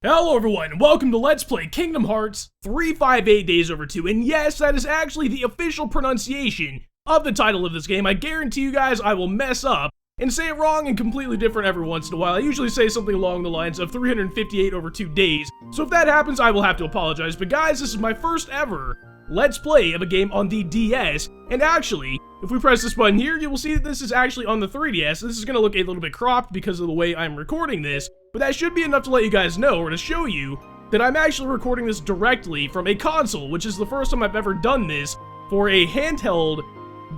Hello everyone, and welcome to Let's Play Kingdom Hearts 358 Days Over 2, and yes, that is actually the official pronunciation of the title of this game. I guarantee you guys I will mess up and say it wrong and completely different every once in a while. I usually say something along the lines of 358 over 2 days, so if that happens I will have to apologize, but guys, this is my first ever Let's Play of a game on the DS, and actually, if we press this button here, you will see that this is actually on the 3DS. This is going to look a little bit cropped because of the way I'm recording this, but that should be enough to let you guys know, or to show you, that I'm actually recording this directly from a console, which is the first time I've ever done this for a handheld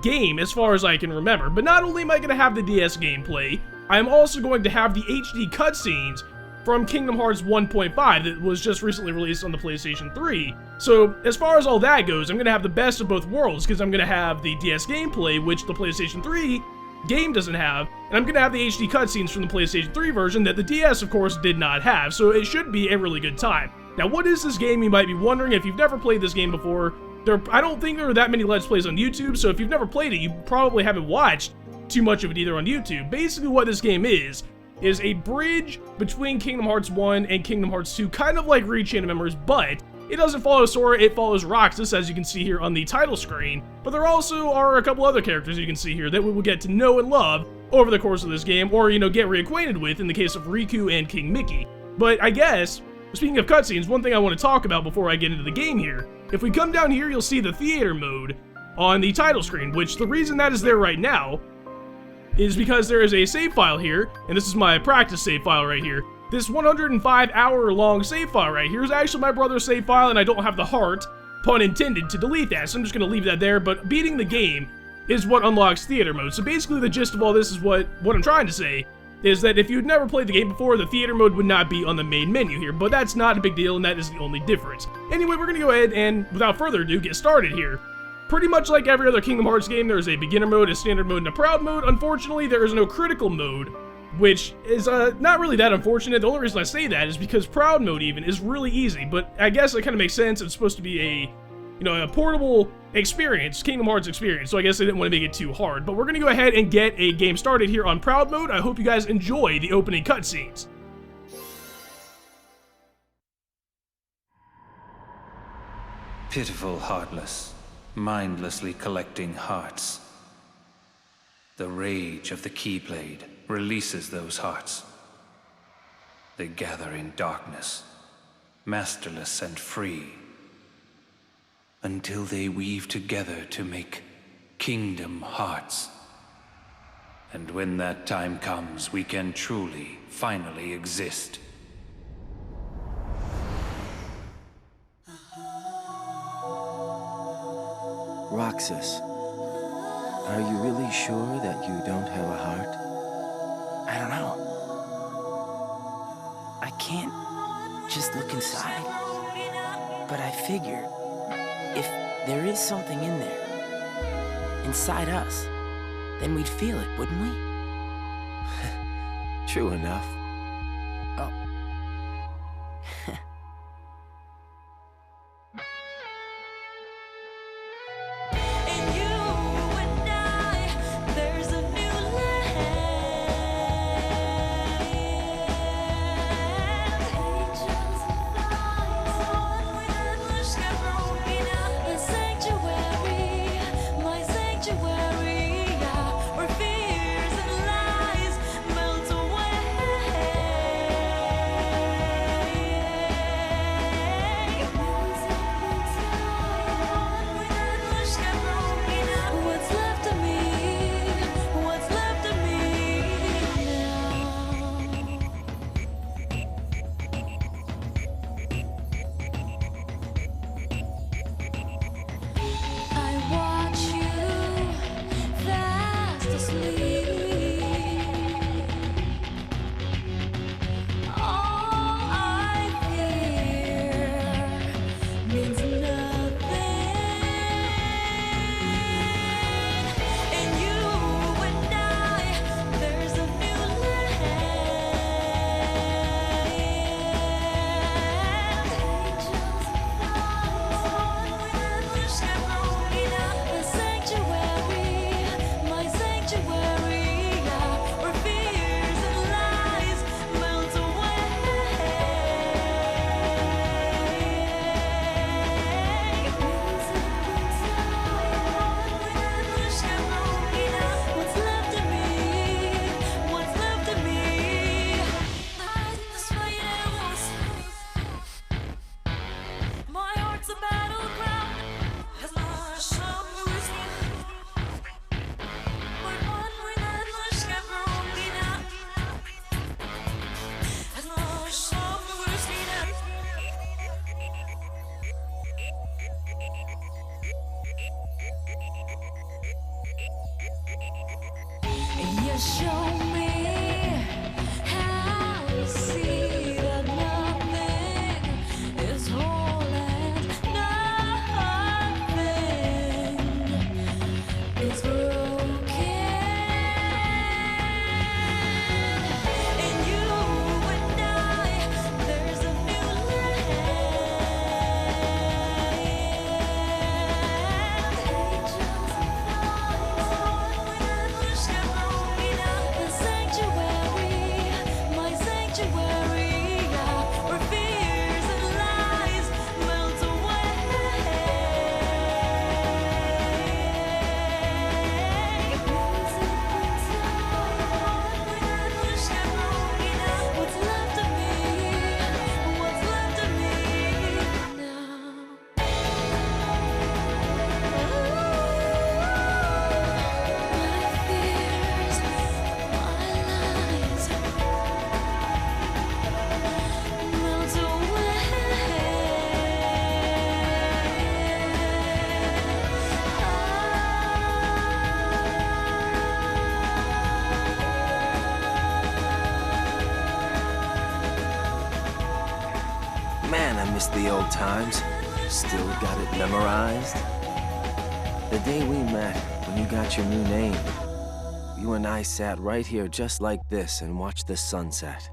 game, as far as I can remember. But not only am I going to have the DS gameplay, I am also going to have the HD cutscenes from Kingdom Hearts 1.5 that was just recently released on the PlayStation 3. So, as far as all that goes, I'm going to have the best of both worlds, because I'm going to have the DS gameplay, which the PlayStation 3 game doesn't have, and I'm going to have the HD cutscenes from the PlayStation 3 version that the DS, of course, did not have, so it should be a really good time. Now, what is this game, you might be wondering. If you've never played this game before, I don't think there are that many Let's Plays on YouTube, so if you've never played it, you probably haven't watched too much of it either on YouTube. Basically, what this game is a bridge between Kingdom Hearts 1 and Kingdom Hearts 2, kind of like Reach and members, but it doesn't follow Sora, it follows Roxas, as you can see here on the title screen, but there also are a couple other characters you can see here that we will get to know and love over the course of this game, or, get reacquainted with in the case of Riku and King Mickey. But I guess, speaking of cutscenes, one thing I want to talk about before I get into the game here, if we come down here, you'll see the theater mode on the title screen, which the reason that is there right now is because there is a save file here, and this is my practice save file right here. This 105-hour-long save file right here is actually my brother's save file, and I don't have the heart, pun intended, to delete that, so I'm just going to leave that there, but beating the game is what unlocks theater mode. So basically the gist of all this is what I'm trying to say, is that if you'd never played the game before, the theater mode would not be on the main menu here, but that's not a big deal, and that is the only difference. Anyway, we're going to go ahead and, without further ado, get started here. Pretty much like every other Kingdom Hearts game, there is a beginner mode, a standard mode, and a proud mode. Unfortunately, there is no critical mode, which is not really that unfortunate. The only reason I say that is because proud mode even is really easy, but I guess it kind of makes sense. It's supposed to be a portable experience, Kingdom Hearts experience, so I guess I didn't want to make it too hard. But we're going to go ahead and get a game started here on proud mode. I hope you guys enjoy the opening cutscenes. Pitiful, heartless, mindlessly collecting hearts. The rage of the Keyblade releases those hearts. They gather in darkness, masterless and free, until they weave together to make Kingdom Hearts. And when that time comes, we can truly, finally exist. Roxas, are you really sure that you don't have a heart? I don't know. I can't just look inside. But I figure, if there is something in there, inside us, then we'd feel it, wouldn't we? True enough. Oh. show me how to see that nothing is whole and nothing is broken. And you and I, there's a new Man, I miss the old times. Still got it memorized. The day we met, when you got your new name, you and I sat right here just like this and watched the sunset.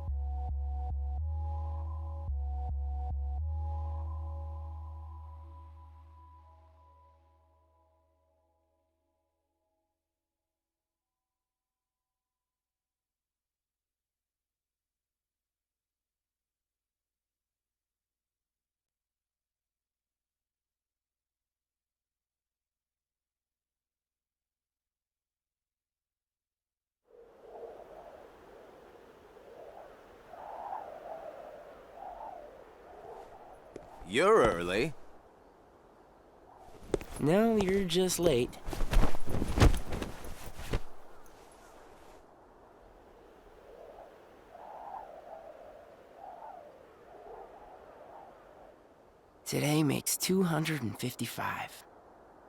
You're early. No, you're just late. Today makes 255.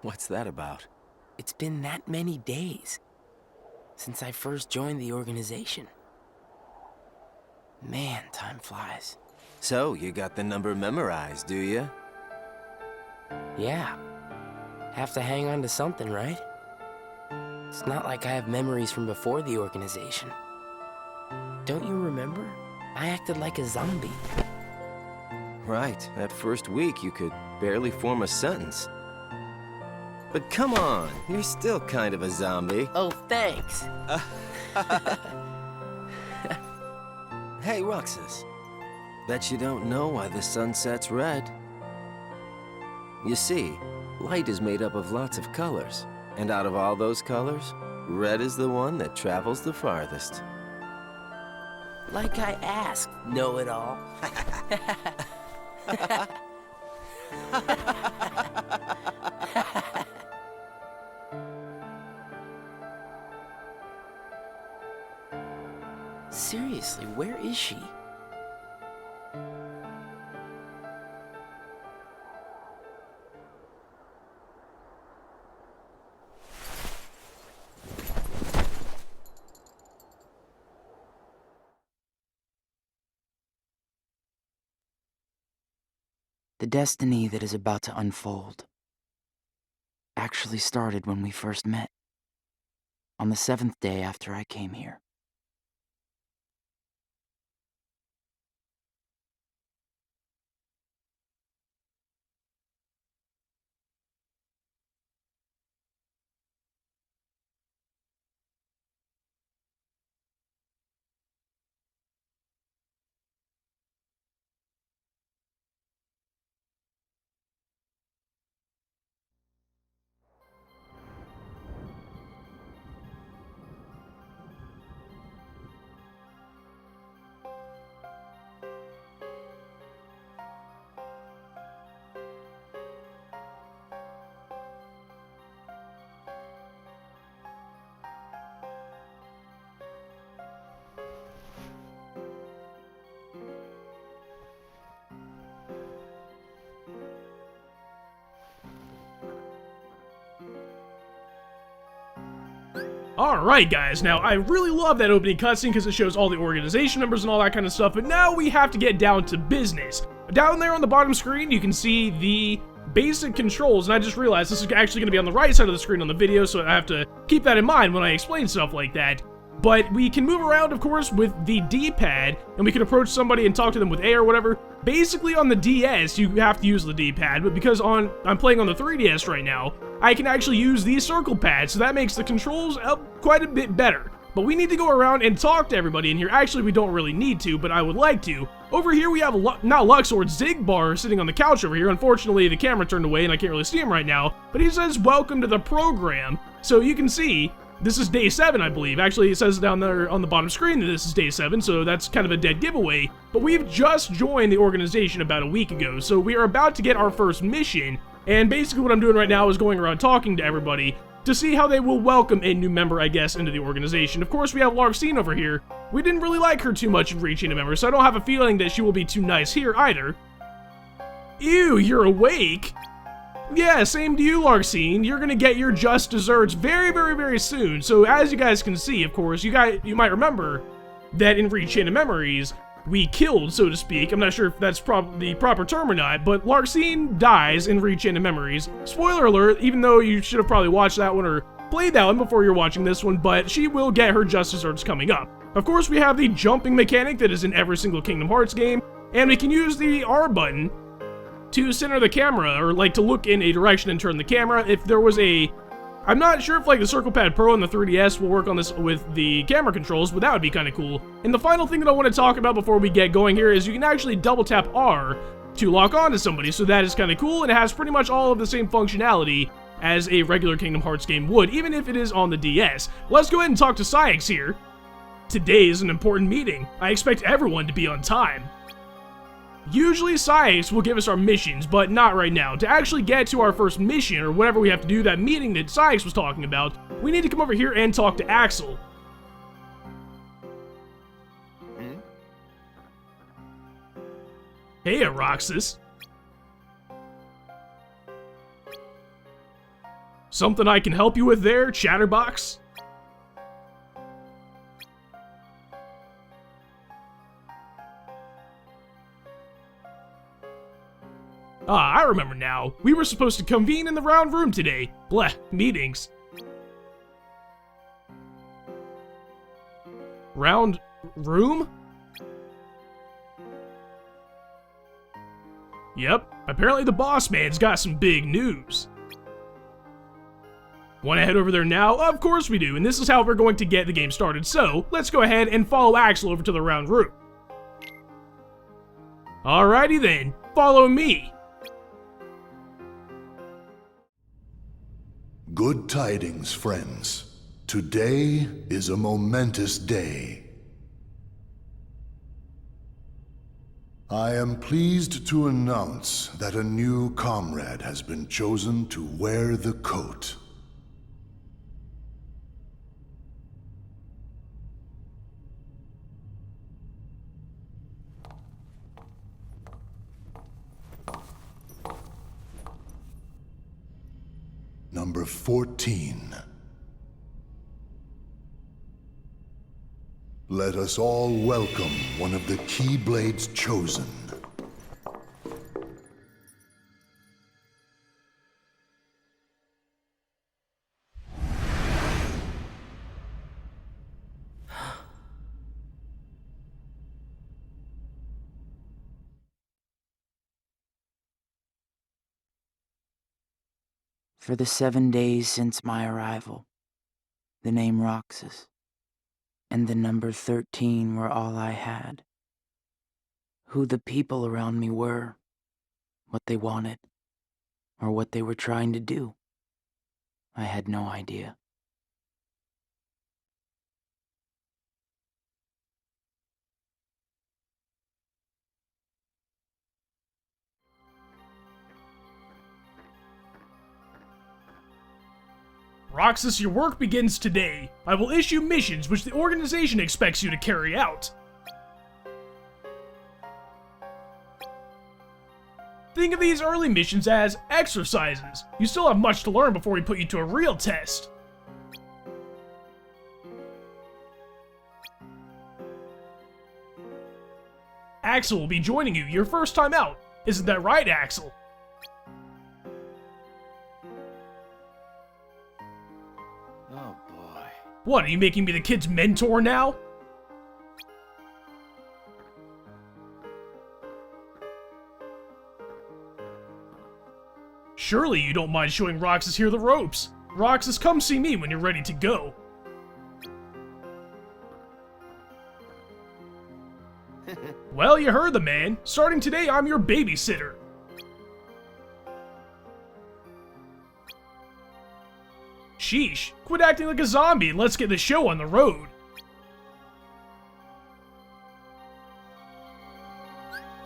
What's that about? It's been that many days since I first joined the organization. Man, time flies. So, you got the number memorized, do you? Yeah. Have to hang on to something, right? It's not like I have memories from before the organization. Don't you remember? I acted like a zombie. Right. That first week, you could barely form a sentence. But come on, you're still kind of a zombie. Oh, thanks. Hey, Roxas. Bet you don't know why the sun sets red. You see, light is made up of lots of colors. And out of all those colors, red is the one that travels the farthest. Like I asked, know-it-all. Seriously, where is she? The destiny that is about to unfold actually started when we first met, on the 7th day after I came here. Alright guys, now I really love that opening cutscene because it shows all the organization members and all that kind of stuff, but now we have to get down to business. Down there on the bottom screen, you can see the basic controls, and I just realized this is actually going to be on the right side of the screen on the video, so I have to keep that in mind when I explain stuff like that. But we can move around, of course, with the D-pad, and we can approach somebody and talk to them with A or whatever. Basically, on the DS, you have to use the D-pad, but because I'm playing on the 3DS right now, I can actually use the circle pad, so that makes the controls quite a bit better. But we need to go around and talk to everybody in here. Actually, we don't really need to, but I would like to. Over here, we have, not Luxor, Zigbar sitting on the couch over here. Unfortunately, the camera turned away, and I can't really see him right now. But he says, welcome to the program. So you can see, this is day 7, I believe. Actually, it says down there on the bottom screen that this is day 7, so that's kind of a dead giveaway. But we've just joined the organization about a week ago, so we are about to get our first mission. And basically what I'm doing right now is going around talking to everybody to see how they will welcome a new member, I guess, into the organization. Of course, we have Larxene over here. We didn't really like her too much in reaching a member, so I don't have a feeling that she will be too nice here either. Ew, you're awake? Yeah, same to you, Larxene. You're gonna get your just desserts very, very, very soon. So as you guys can see, of course, you might remember that in Rechain of Memories, we killed, so to speak. I'm not sure if that's the proper term or not, but Larxene dies in Rechain of Memories. Spoiler alert, even though you should have probably watched that one or played that one before you're watching this one, but she will get her just desserts coming up. Of course, we have the jumping mechanic that is in every single Kingdom Hearts game, and we can use the R button to center the camera, or like to look in a direction and turn the camera. If there was I'm not sure if like the Circle Pad Pro and the 3DS will work on this with the camera controls, but that would be kind of cool. And the final thing that I want to talk about before we get going here is you can actually double tap R to lock on to somebody, so that is kind of cool, and it has pretty much all of the same functionality as a regular Kingdom Hearts game would, even if it is on the DS. Let's go ahead and talk to Saix here. Today is an important meeting. I expect everyone to be on time. Usually Saix will give us our missions, but not right now. To actually get to our first mission, or whatever we have to do, that meeting that Saix was talking about, we need to come over here and talk to Axel. Hey, Roxas. Something I can help you with there, Chatterbox? Ah, I remember now. We were supposed to convene in the round room today. Bleh, meetings. Round room? Yep, apparently the boss man's got some big news. Want to head over there now? Of course we do, and this is how we're going to get the game started. So, let's go ahead and follow Axel over to the round room. Alrighty then, follow me. Good tidings, friends. Today is a momentous day. I am pleased to announce that a new comrade has been chosen to wear the coat. Number 14. Let us all welcome one of the Keyblade's chosen. For the 7 days since my arrival, the name Roxas and the number 13 were all I had. Who the people around me were, what they wanted, or what they were trying to do, I had no idea. Roxas, your work begins today. I will issue missions which the organization expects you to carry out. Think of these early missions as exercises. You still have much to learn before we put you to a real test. Axel will be joining you your first time out. Isn't that right, Axel? Oh boy. What, are you making me the kid's mentor now? Surely you don't mind showing Roxas here the ropes. Roxas, come see me when you're ready to go. Well, you heard the man. Starting today, I'm your babysitter. Sheesh, quit acting like a zombie and let's get the show on the road.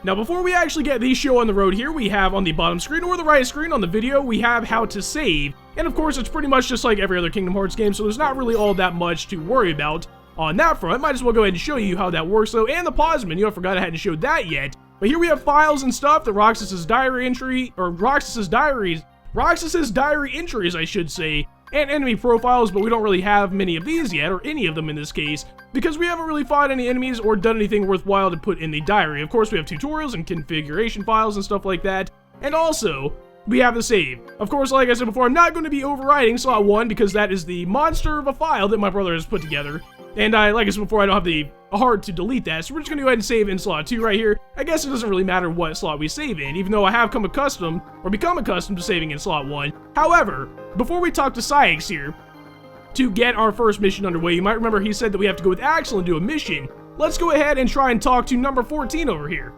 Now, before we actually get the show on the road here, we have on the bottom screen or the right screen on the video, we have how to save. And of course, it's pretty much just like every other Kingdom Hearts game, so there's not really all that much to worry about on that front. Might as well go ahead and show you how that works though, and the pause menu. I forgot I hadn't showed that yet. But here we have files and stuff, the Roxas's diary entry, or Roxas's diary entries, I should say, and enemy profiles, but we don't really have many of these yet, or any of them in this case, because we haven't really fought any enemies or done anything worthwhile to put in the diary. Of course, we have tutorials and configuration files and stuff like that, and also, we have the save. Of course, like I said before, I'm not going to be overriding slot 1 because that is the monster of a file that my brother has put together. And like I said before, I don't have the heart to delete that, so we're just going to go ahead and save in slot 2 right here. I guess it doesn't really matter what slot we save in, even though I have become accustomed to saving in slot 1. However, before we talk to Sykes here, to get our first mission underway, you might remember he said that we have to go with Axel and do a mission. Let's go ahead and try and talk to number 14 over here.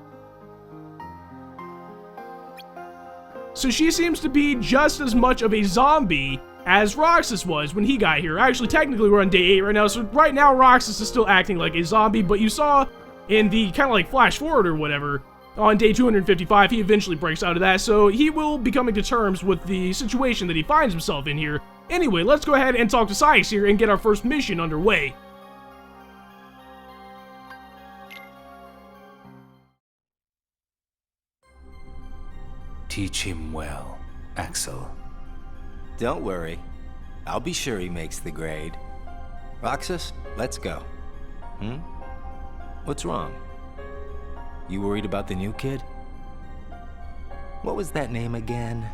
So she seems to be just as much of a zombie as Roxas was when he got here. Actually, technically we're on day 8 right now, so right now Roxas is still acting like a zombie, but you saw in the kind of like flash forward or whatever, on day 255, he eventually breaks out of that, so he will be coming to terms with the situation that he finds himself in here. Anyway, let's go ahead and talk to Sykes here and get our first mission underway. Teach him well, Axel. Don't worry. I'll be sure he makes the grade. Roxas, let's go. What's wrong? You worried about the new kid? What was that name again?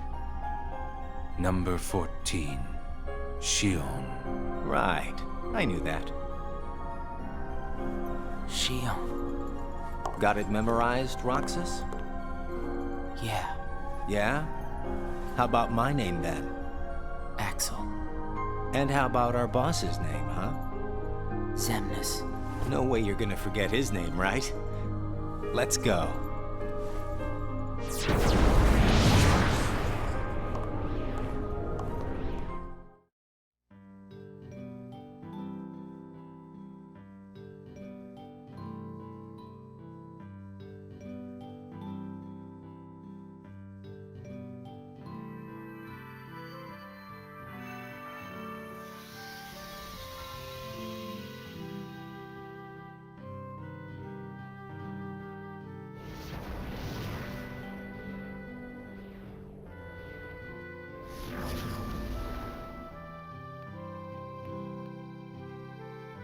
Number 14, Shion. Right. I knew that. Shion. Got it memorized, Roxas? Yeah, Yeah? How about my name then? Axel. And how about our boss's name, huh? Xemnas. No way you're gonna forget his name, right? Let's go.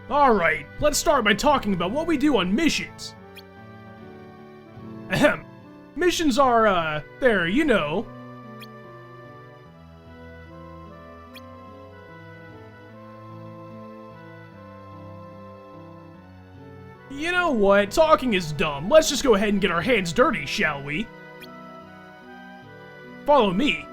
Alright, let's start by talking about what we do on missions. Ahem. Missions are, there, you know. You know what? Talking is dumb. Let's just go ahead and get our hands dirty, shall we? Follow me.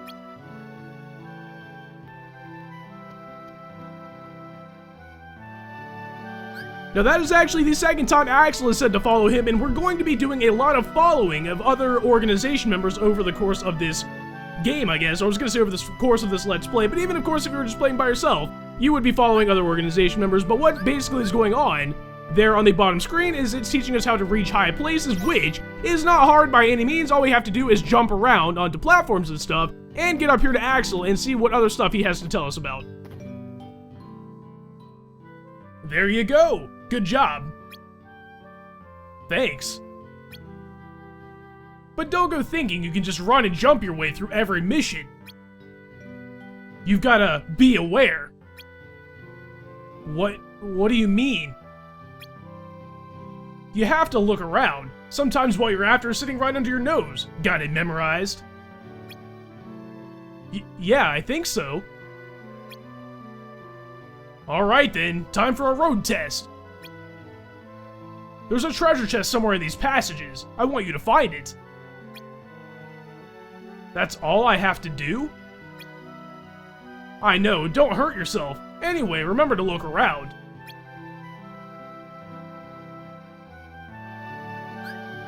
Now that is actually the second time Axel has said to follow him, and we're going to be doing a lot of following of other organization members over the course of this game, I guess. I was going to say over the course of this Let's Play, but even of course if you were just playing by yourself, you would be following other organization members. But what basically is going on there on the bottom screen is it's teaching us how to reach high places, which is not hard by any means. All we have to do is jump around onto platforms and stuff, and get up here to Axel and see what other stuff he has to tell us about. There you go! Good job. Thanks. But don't go thinking you can just run and jump your way through every mission. You've gotta be aware. What do you mean? You have to look around. Sometimes what you're after is sitting right under your nose. Got it memorized? Yeah, I think so. Alright then, time for a road test. There's a treasure chest somewhere in these passages. I want you to find it. That's all I have to do? I know, don't hurt yourself. Anyway, remember to look around.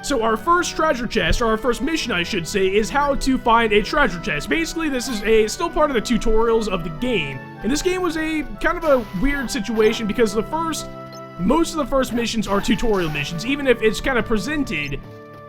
So our first treasure chest, or our first mission I should say, is how to find a treasure chest. Basically, this is still part of the tutorials of the game. And this game was a kind of a weird situation because most of the first missions are tutorial missions, even if it's kind of presented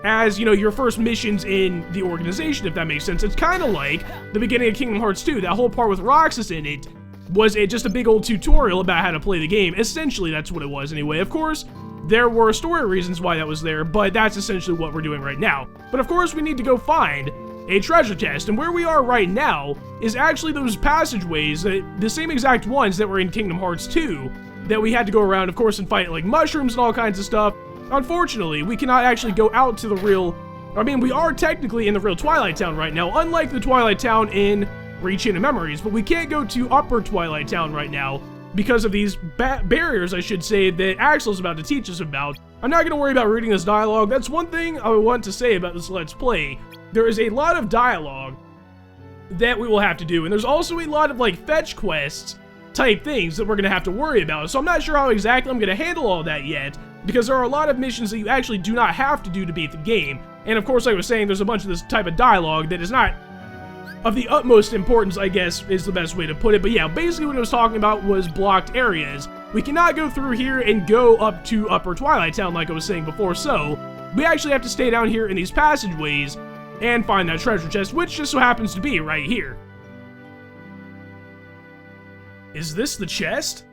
as, you know, your first missions in the organization, if that makes sense. It's kind of like the beginning of Kingdom Hearts 2. That whole part with Roxas in it was just a big old tutorial about how to play the game. Essentially, that's what it was anyway. Of course, there were story reasons why that was there, but that's essentially what we're doing right now. But of course, we need to go find a treasure chest, and where we are right now is actually those passageways, the same exact ones that were in Kingdom Hearts 2, that we had to go around, of course, and fight, like, mushrooms and all kinds of stuff. Unfortunately, we cannot actually go out to the real... I mean, we are technically in the real Twilight Town right now, unlike the Twilight Town in Rechain of Memories, but we can't go to Upper Twilight Town right now because of these barriers, I should say, that Axel's about to teach us about. I'm not going to worry about reading this dialogue. That's one thing I want to say about this Let's Play. There is a lot of dialogue that we will have to do, and there's also a lot of, like, fetch quests type things that we're going to have to worry about. So I'm not sure how exactly I'm going to handle all that yet, because there are a lot of missions that you actually do not have to do to beat the game. And of course, like I was saying, there's a bunch of this type of dialogue that is not of the utmost importance, I guess, is the best way to put it. But yeah, basically what I was talking about was blocked areas. We cannot go through here and go up to Upper Twilight Town like I was saying before, so we actually have to stay down here in these passageways and find that treasure chest, which just so happens to be right here. Is this the chest?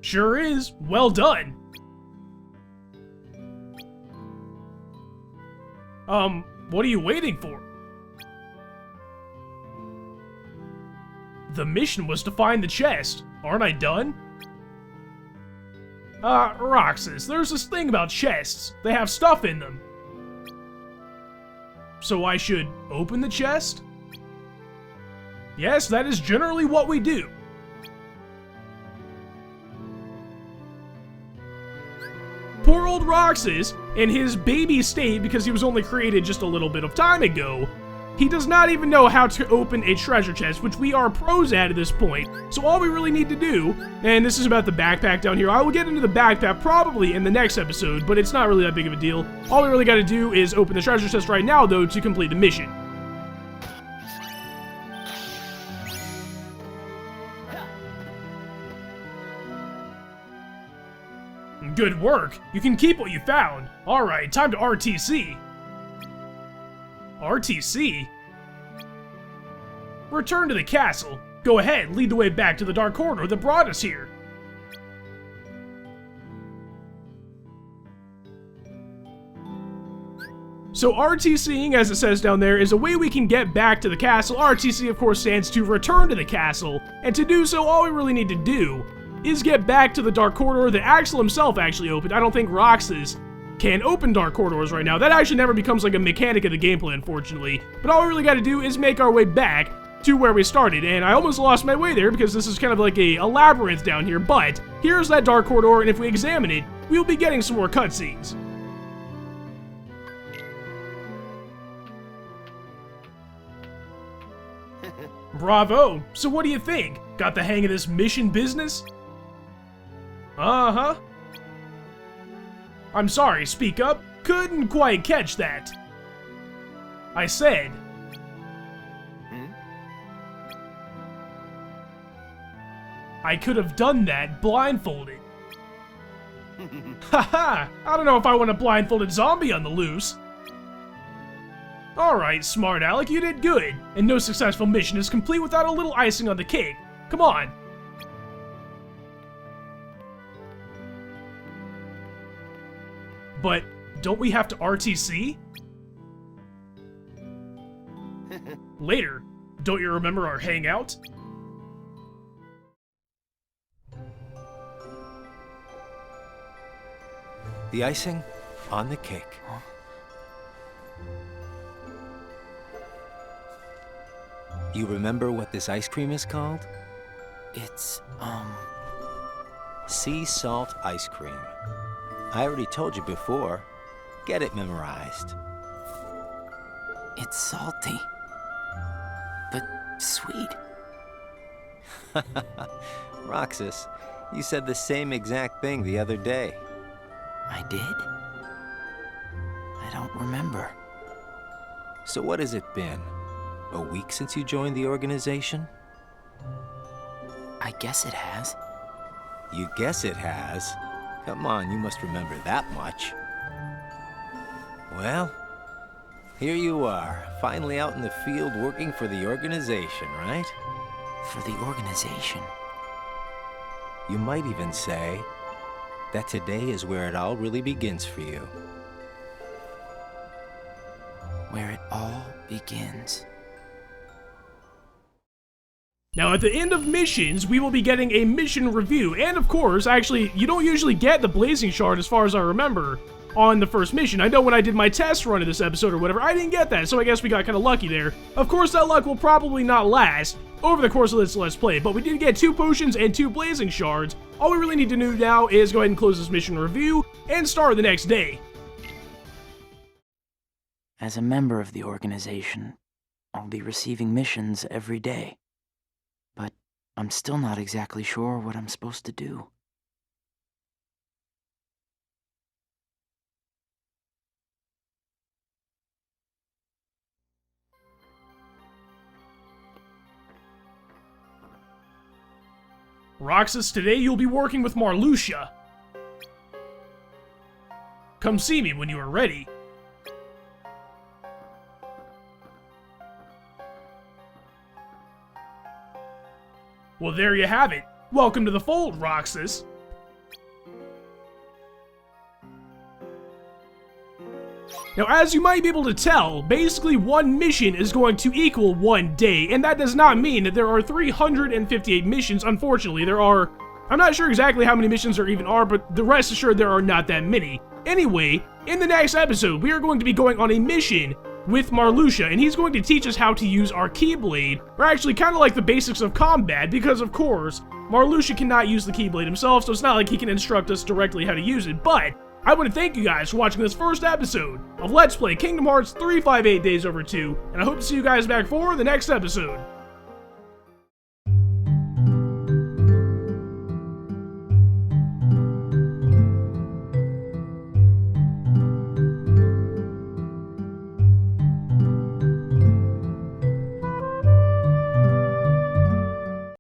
Sure is. Well done. What are you waiting for? The mission was to find the chest. Aren't I done? Roxas, there's this thing about chests. They have stuff in them. So I should open the chest? Yes, that is generally what we do. Poor old Roxas, in his baby state, because he was only created just a little bit of time ago, he does not even know how to open a treasure chest, which we are pros at this point. So all we really need to do, and this is about the backpack down here, I will get into the backpack probably in the next episode, but it's not really that big of a deal. All we really gotta do is open the treasure chest right now, though, to complete the mission. Good work. You can keep what you found. Alright, time to RTC. RTC? Return to the castle. Go ahead, lead the way back to the dark corridor that brought us here. So RTCing, as it says down there, is a way we can get back to the castle. RTC, of course, stands to return to the castle. And to do so, all we really need to do is get back to the dark corridor that Axel himself actually opened. I don't think Roxas can open dark corridors right now. That actually never becomes like a mechanic of the gameplay, unfortunately. But all we really gotta do is make our way back to where we started. And I almost lost my way there because this is kind of like a labyrinth down here. But here's that dark corridor, and if we examine it, we'll be getting some more cutscenes. Bravo! So what do you think? Got the hang of this mission business? Uh-huh. I'm sorry, speak up. Couldn't quite catch that. I said. I could have done that blindfolded. Haha! I don't know if I want a blindfolded zombie on the loose. Alright, smart Alec, you did good. And no successful mission is complete without a little icing on the cake. Come on. But don't we have to RTC? Later. Don't you remember our hangout? The icing on the cake. You remember what this ice cream is called? It's, Sea salt ice cream. I already told you before. Get it memorized. it's salty. But sweet. Roxas, you said the same exact thing the other day. I did? I don't remember. So what has it been? A week since you joined the organization? I guess it has. You guess it has? Come on, you must remember that much. Well, here you are, finally out in the field working for the organization, right? For the organization. You might even say that today is where it all really begins for you. Where it all begins. Now, at the end of missions, we will be getting a mission review, and of course, actually, you don't usually get the Blazing Shard, as far as I remember, on the first mission. I know when I did my test run of this episode or whatever, I didn't get that, so I guess we got kind of lucky there. Of course, that luck will probably not last over the course of this Let's Play, but we did get 2 potions and 2 Blazing Shards. All we really need to do now is go ahead and close this mission review and start the next day. As a member of the organization, I'll be receiving missions every day. But I'm still not exactly sure what I'm supposed to do. Roxas, today you'll be working with Marluxia. Come see me when you are ready. Well, there you have it. Welcome to the fold, Roxas. Now, as you might be able to tell, basically one mission is going to equal 1 day, and that does not mean that there are 358 missions. Unfortunately, there are... I'm not sure exactly how many missions there even are, but the rest assured there are not that many. Anyway, in the next episode, we are going to be going on a mission with Marluxia, and he's going to teach us how to use our Keyblade, or actually kind of like the basics of combat, because of course, Marluxia cannot use the Keyblade himself, so it's not like he can instruct us directly how to use it, but I want to thank you guys for watching this first episode of Let's Play Kingdom Hearts 358 Days Over 2, and I hope to see you guys back for the next episode.